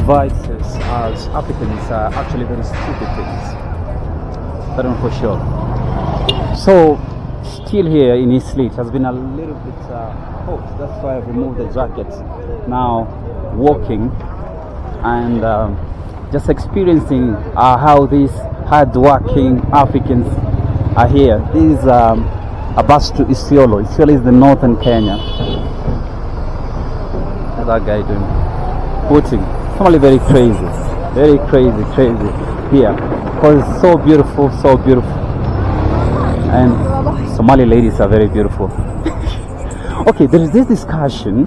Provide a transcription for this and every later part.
divides us as Africans are actually very stupid things. That one for sure. So, still here in Eastleigh, it has been a little bit hot. That's why I've removed the jacket. Now, walking and just experiencing how these hard-working Africans are here. This is a bus to Isiolo. Isiolo is the northern Kenya. What's that guy doing? Booting. Somebody very crazy here, because it's so beautiful, and Somali ladies are very beautiful. Okay, there is this discussion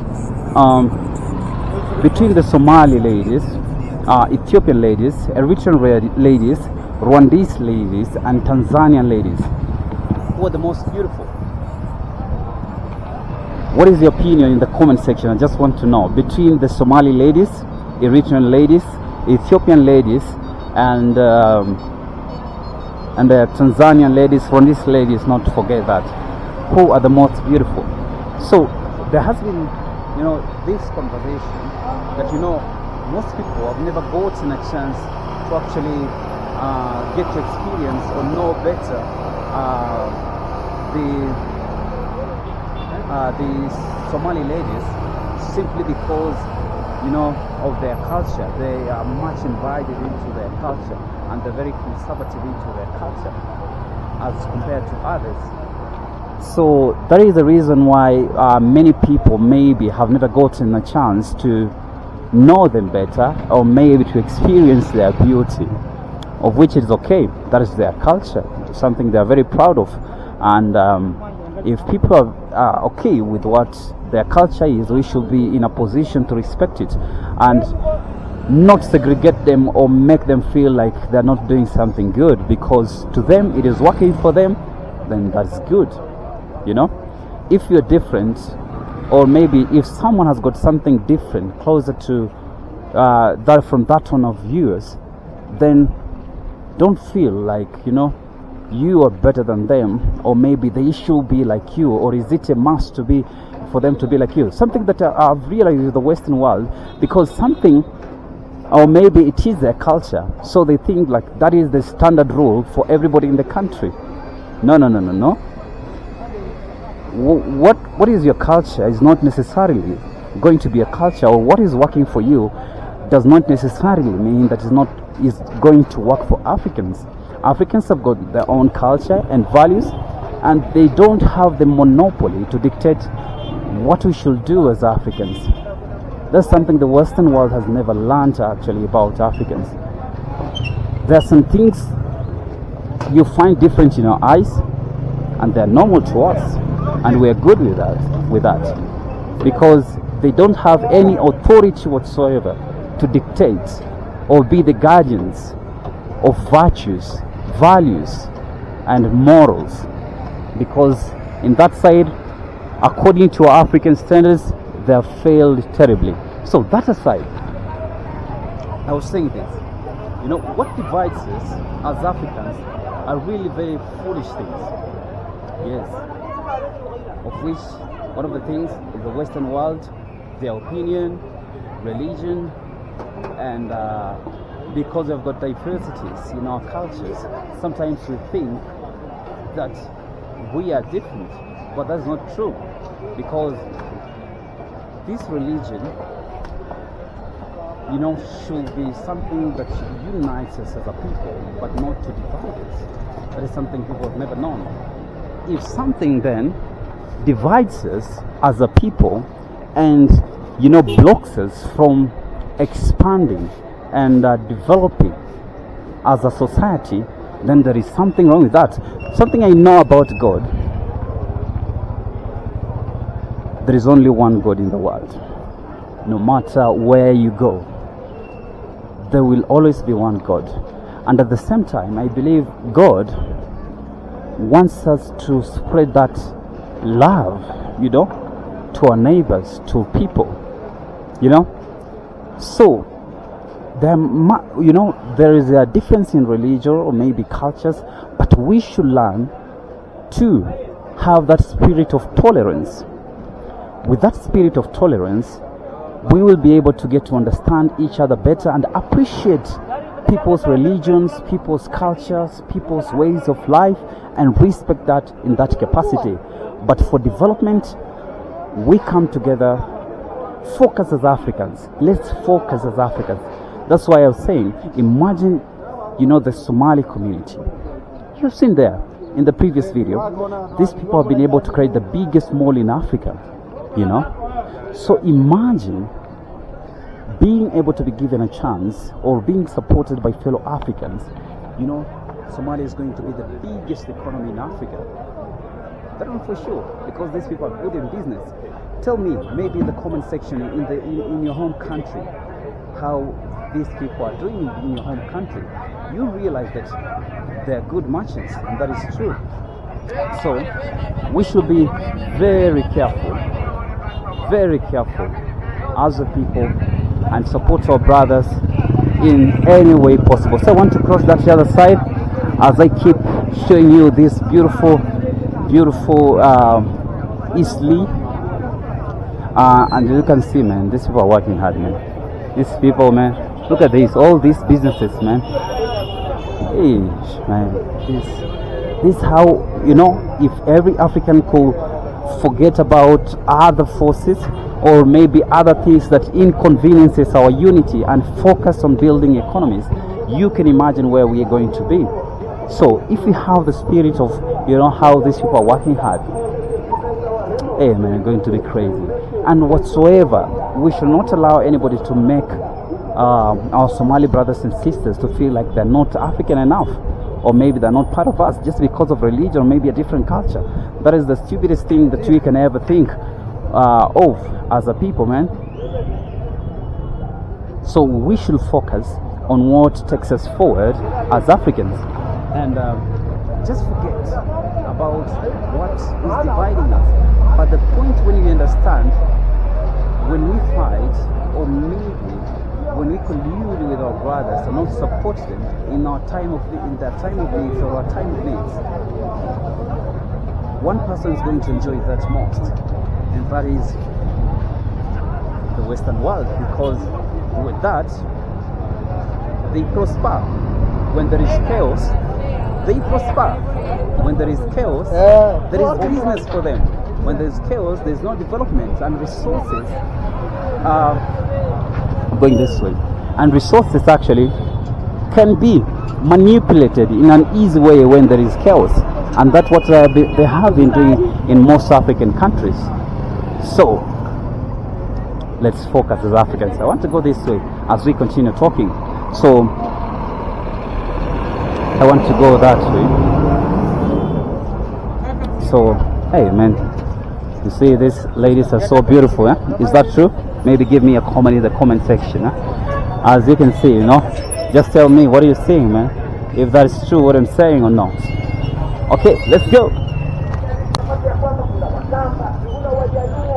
between the Somali ladies, Ethiopian ladies, Eritrean ladies, Rwandese ladies, and Tanzanian ladies. Who are the most beautiful? What is your opinion in the comment section? I just want to know. Between the Somali ladies, Eritrean ladies, Ethiopian ladies, and the Tanzanian ladies, Rwandese ladies, not to forget that. Who are the most beautiful? So there has been, this conversation that, most people have never gotten a chance to actually get to experience or know better the Somali ladies, simply because of their culture. They are much invited into their culture, and they're very conservative into their culture as compared to others. So that is the reason why many people maybe have never gotten a chance to know them better, or maybe to experience their beauty, of which is okay. That is their culture, something they are very proud of. And if people are okay with what their culture is, we should be in a position to respect it and not segregate them or make them feel like they're not doing something good, because to them it is working for them. Then that's good. If you're different, or maybe if someone has got something different closer to that from that one of yours, then don't feel like you are better than them, or maybe they should be like you, or is it a must to be for them to be like you? Something that I've realized in the Western world, because something, or maybe it is their culture, so they think like that is the standard rule for everybody in the country. No. What is your culture is not necessarily going to be a culture, or what is working for you does not necessarily mean that is going to work for Africans. Africans have got their own culture and values, and they don't have the monopoly to dictate what we should do as Africans. That's something the Western world has never learned actually about Africans. There are some things you find different in our eyes, and they're normal to us, and we're good with that, because they don't have any authority whatsoever to dictate or be the guardians of virtues, values, and morals, because in that side, according to our African standards, they have failed terribly. So that aside, I was saying this, what divides us as Africans are really very foolish things. Yes, of which one of the things is the Western world, their opinion, religion, and because we've got diversities in our cultures, sometimes we think that we are different, but that's not true, because this religion, should be something that should unite us as a people, but not to divide us. That is something people have never known. If something then divides us as a people and blocks us from expanding and developing as a society, then there is something wrong with that. Something I know about God: there is only one God in the world. No matter where you go, there will always be one God. And at the same time, I believe God wants us to spread that love, to our neighbors, to people, So there is a difference in religion or maybe cultures, but we should learn to have that spirit of tolerance. With that spirit of tolerance, we will be able to get to understand each other better and appreciate people's religions, people's cultures, people's ways of life, and respect that in that capacity. But for development, we come together, focus as Africans. Let's focus as Africans. That's why I was saying, imagine, the Somali community. You've seen there in the previous video, these people have been able to create the biggest mall in Africa, So imagine being able to be given a chance or being supported by fellow Africans. Somalia is going to be the biggest economy in Africa. That one for sure, because these people are good in business. Tell me, maybe in the comment section in your home country, how these people are doing in your home country. You realize that they're good merchants, and that is true. So we should be very careful as a people and support our brothers in any way possible. So I want to cross that to the other side as I keep showing you this beautiful Eastleigh, and you can see, man, these people are working hard, man. These people, man, look at this, all these businesses, man. Man, this how, if every African could forget about other forces or maybe other things that inconveniences our unity and focus on building economies, you can imagine where we are going to be. So if we have the spirit of how these people are working hard, hey man, going to be crazy. And whatsoever, we should not allow anybody to make our Somali brothers and sisters to feel like they're not African enough, or maybe they're not part of us just because of religion or maybe a different culture. That is the stupidest thing that we can ever think of as a people, man. So we should focus on what takes us forward as Africans, and just forget about what is dividing us. But the point, when you understand, when we fight, or maybe when we collude with our brothers and not support them in their time of needs or our time of needs, one person is going to enjoy that most, and that is the Western world, because with that they prosper. When there is chaos, they prosper. When there is chaos, there is business for them. When there is chaos, there is no development, and resources going this way, and resources actually can be manipulated in an easy way when there is chaos, and that's what they have been doing in most African countries. So let's focus as Africans. I want to go this way as we continue talking, so I want to go that way. So hey man, you see these ladies are so beautiful, is that true? Maybe give me a comment in the comment section. As you can see, just tell me what are you saying, man, if that is true what I'm saying or not. Okay, let's go.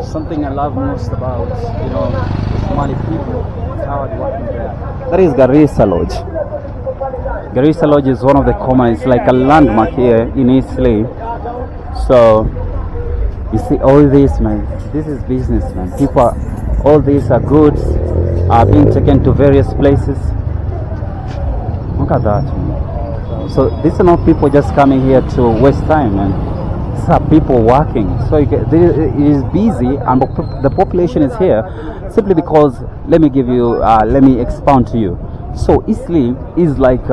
Something I love most about Somali people is hard working there. That is Garissa Lodge. Garissa Lodge is one of the common, it's like a landmark here in Eastleigh. So you see all this, man, this is business, man. All these are goods are being taken to various places. Look at that, man. So these are not people just coming here to waste time, man. These are people working. So it is busy, and the population is here simply because, let me expound to you. So Eastleigh is like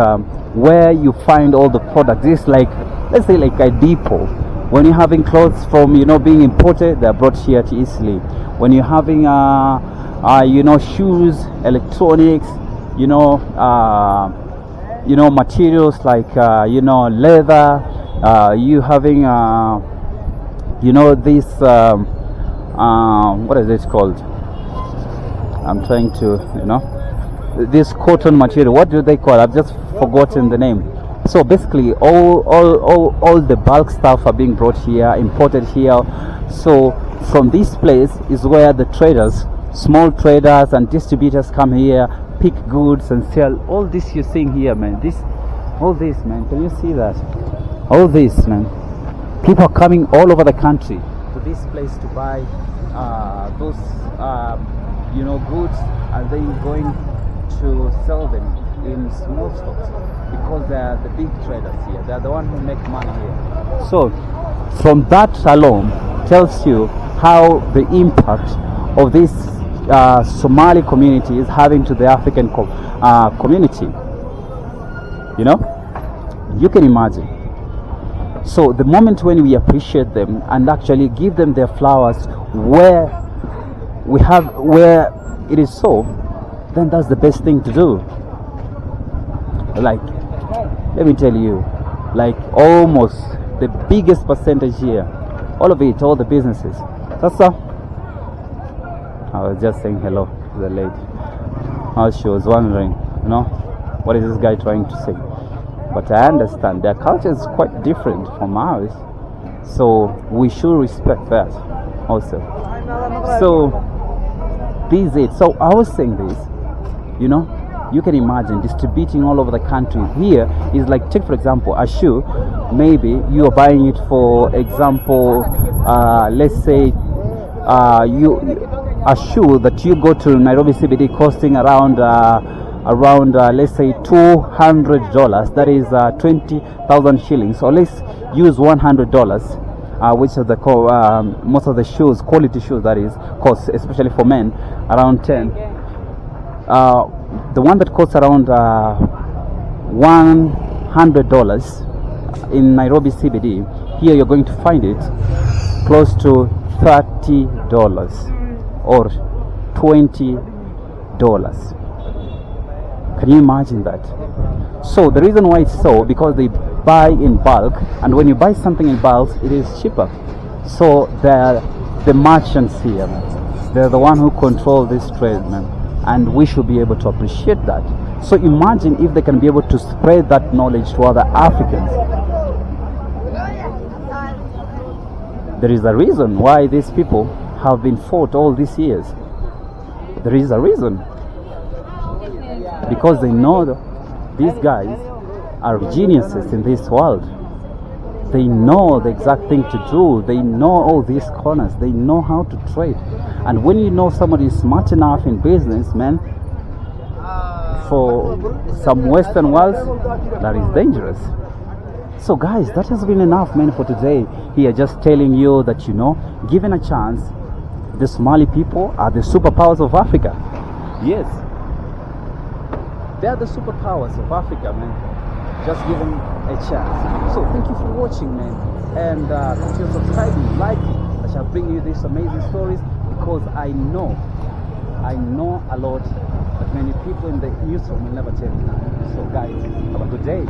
where you find all the products. It's like, let's say, like a depot. When you're having clothes from being imported, they're brought here to Eastleigh. When you're having shoes, electronics, materials like leather, you having this what is it called? I'm trying to this cotton material. What do they call it? I've just forgotten the name. So basically all the bulk stuff are being brought here, imported here. So from this place is where the traders, small traders and distributors come here, pick goods and sell. All this you're seeing here, man, all this, man, can you see that? All this, man, people are coming all over the country to this place to buy those goods, and then going to sell them in small stores because they are the big traders here. They are the ones who make money here. So from that alone tells you how the impact of this Somali community is having to the African community. You can imagine. So the moment when we appreciate them and actually give them their flowers where it is so, then that's the best thing to do. Like, let me tell you, like almost the biggest percentage here, all the businesses. Sasa, I was just saying hello to the lady. She was wondering, what is this guy trying to say? But I understand their culture is quite different from ours, so we should respect that also. So this is it. So I was saying this, you can imagine distributing all over the country. Here is like, take for example a shoe. Maybe you are buying it, for example, let's say a shoe that you go to Nairobi CBD costing around let's say $200, that is 20,000 shillings. So let's use $100, which is the most of the shoes, quality shoes, that is, cost, especially for men, around 10. The one that costs around $100 in Nairobi CBD, here you're going to find it close to $30 or $20. Can you imagine that? So the reason why it's so, because they buy in bulk, and when you buy something in bulk, it is cheaper. So they're the merchants here, man. They're the one who control this trade, man, and we should be able to appreciate that. So imagine if they can be able to spread that knowledge to other Africans. There is a reason why these people have been fought all these years. There is a reason. Because they know these guys are geniuses in this world. They know the exact thing to do. They know all these corners. They know how to trade. And when you know somebody is smart enough in business, man, for some Western worlds, that is dangerous. So guys, that has been enough, man, for today. Here, just telling you that, given a chance, the Somali people are the superpowers of Africa. Yes. They are the superpowers of Africa, man. Just give them a chance. So thank you for watching, man. And consider subscribing, liking. I shall bring you these amazing stories because I know a lot, but many people in the newsroom will never tell you. So guys, have a good day.